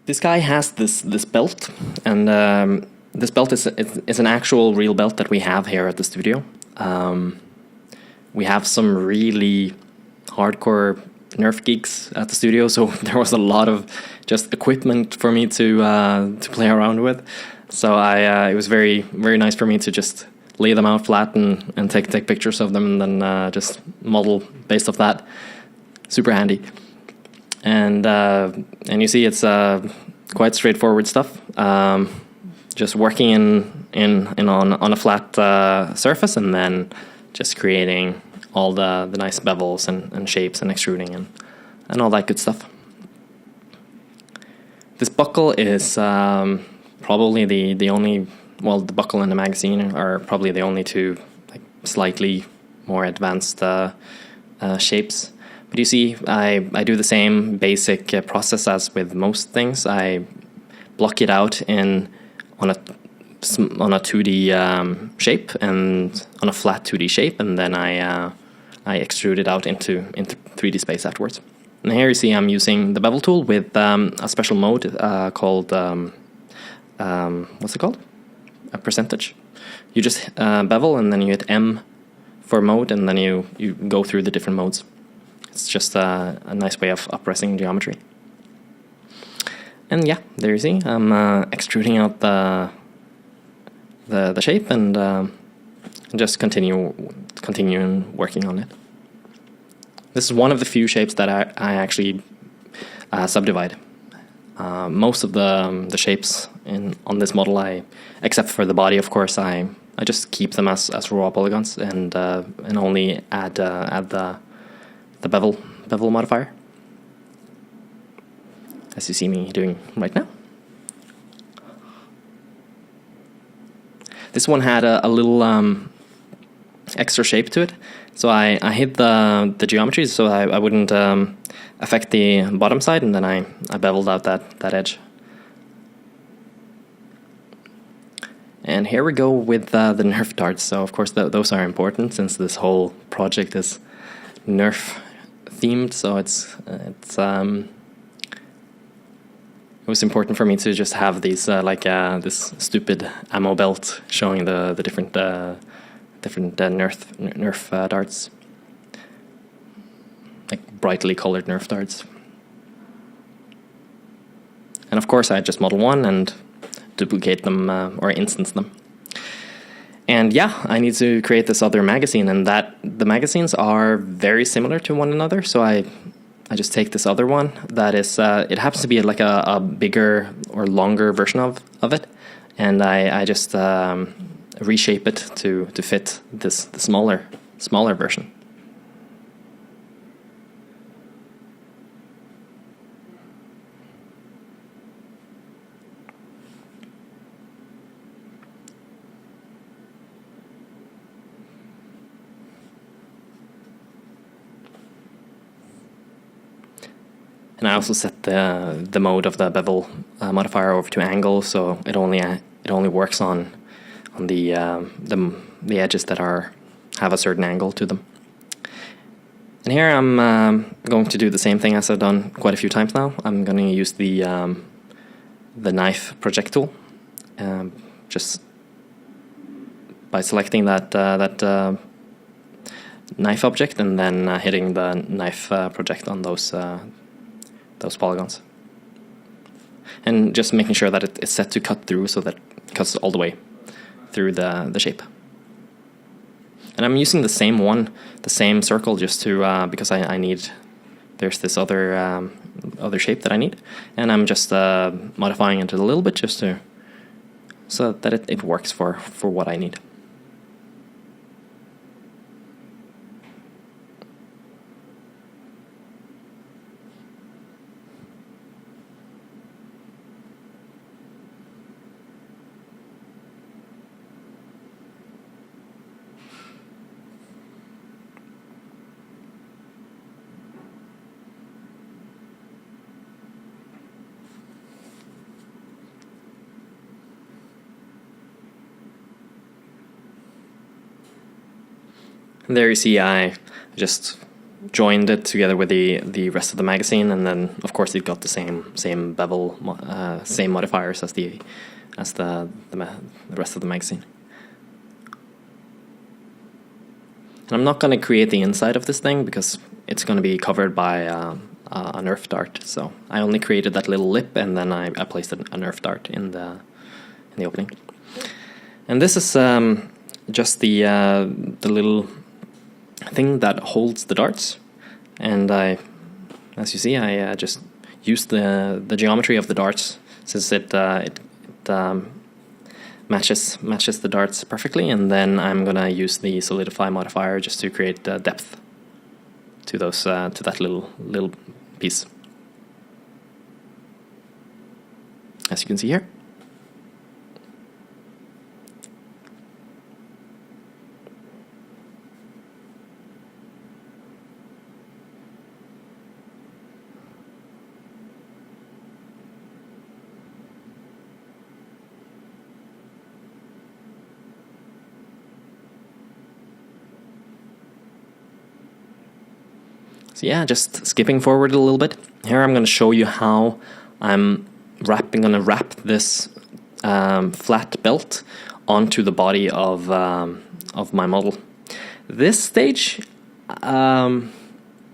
This guy has this belt, and this belt is an actual real belt that we have here at the studio. We have some really hardcore Nerf geeks at the studio, so there was a lot of just equipment for me to play around with. So it was very nice for me to just lay them out flat and take pictures of them, and then just model based off that. Super handy. And you see, it's quite straightforward stuff. Just working on a flat surface, and then just creating all the nice bevels and shapes and extruding and all that good stuff. This buckle is probably the only, well, the buckle and the magazine are probably the only two like slightly more advanced shapes. But you see, I do the same basic process as with most things. I block it out on a 2D shape and on a flat 2D shape, and then I extrude it out into 3D space afterwards. And here you see I'm using the bevel tool with a special mode called what's it called? A percentage. You just bevel, and then you hit M for mode, and then you go through the different modes. It's just a nice way of pressing geometry. And yeah, there you see, I'm extruding out the shape and just continuing working on it. This is one of the few shapes that I actually subdivide. Most of the shapes on this model, except for the body, of course, I just keep them as raw polygons and only add the bevel modifier, as you see me doing right now. This one had a little extra shape to it, so I hid the geometry so I wouldn't affect the bottom side, and then I beveled out that edge. And here we go with the Nerf darts. So of course those are important, since this whole project is Nerf themed. So it was important for me to just have these this stupid ammo belt showing the different Nerf darts, like brightly colored Nerf darts. And of course I just model one and duplicate them or instance them. And yeah, I need to create this other magazine, and the magazines are very similar to one another. So I just take this other one that is, it happens to be like a bigger or longer version of it, and I just reshape it to fit the smaller version. And I also set the mode of the bevel modifier over to angle, so it only works on the edges that have a certain angle to them. And here I'm going to do the same thing as I've done quite a few times now. I'm going to use the knife project tool, just by selecting that knife object and then hitting the knife project on those polygons, and just making sure that it's set to cut through, so that it cuts all the way through the shape. And I'm using the same circle, just to because I need, there's this other shape that I need, and I'm just modifying it a little bit just so that it works for what I need. And there you see I just joined it together with the rest of the magazine, and then of course it got the same bevel, same modifiers as the rest of the magazine. And I'm not going to create the inside of this thing because it's going to be covered by a Nerf dart. So I only created that little lip, and then I placed a Nerf dart in the opening. And this is just the little thing that holds the darts. And as you see, I just used the geometry of the darts, since it matches the darts perfectly, and then I'm gonna use the solidify modifier just to create depth to those to that little piece, as you can see here. So yeah, just skipping forward a little bit. Here I'm going to show you how I'm going to wrap this flat belt onto the body of my model. This stage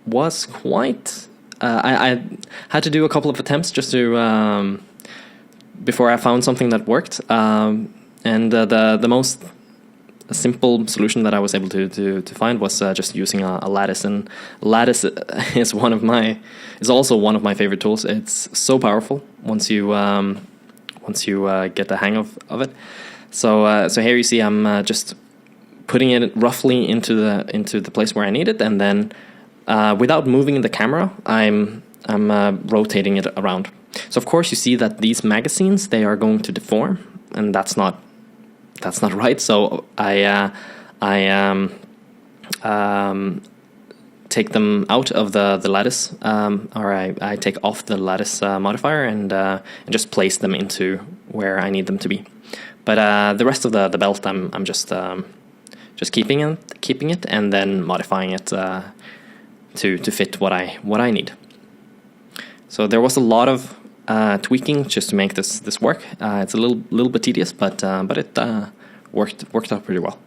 was quite... I had to do a couple of attempts just to before I found something that worked. And the most simple solution that I was able to find was just using a lattice, and lattice is also one of my favorite tools. It's so powerful once you get the hang of it. So here you see I'm just putting it roughly into the place where I need it, and then without moving the camera, I'm rotating it around. So of course you see that these magazines, they are going to deform, and that's not right. So I take them out of the lattice, or I take off the lattice modifier and just place them into where I need them to be. But the rest of the belt, I'm just keeping it and then modifying it to fit what I need. So there was a lot of tweaking just to make this work. It's a little bit tedious, but it worked out pretty well.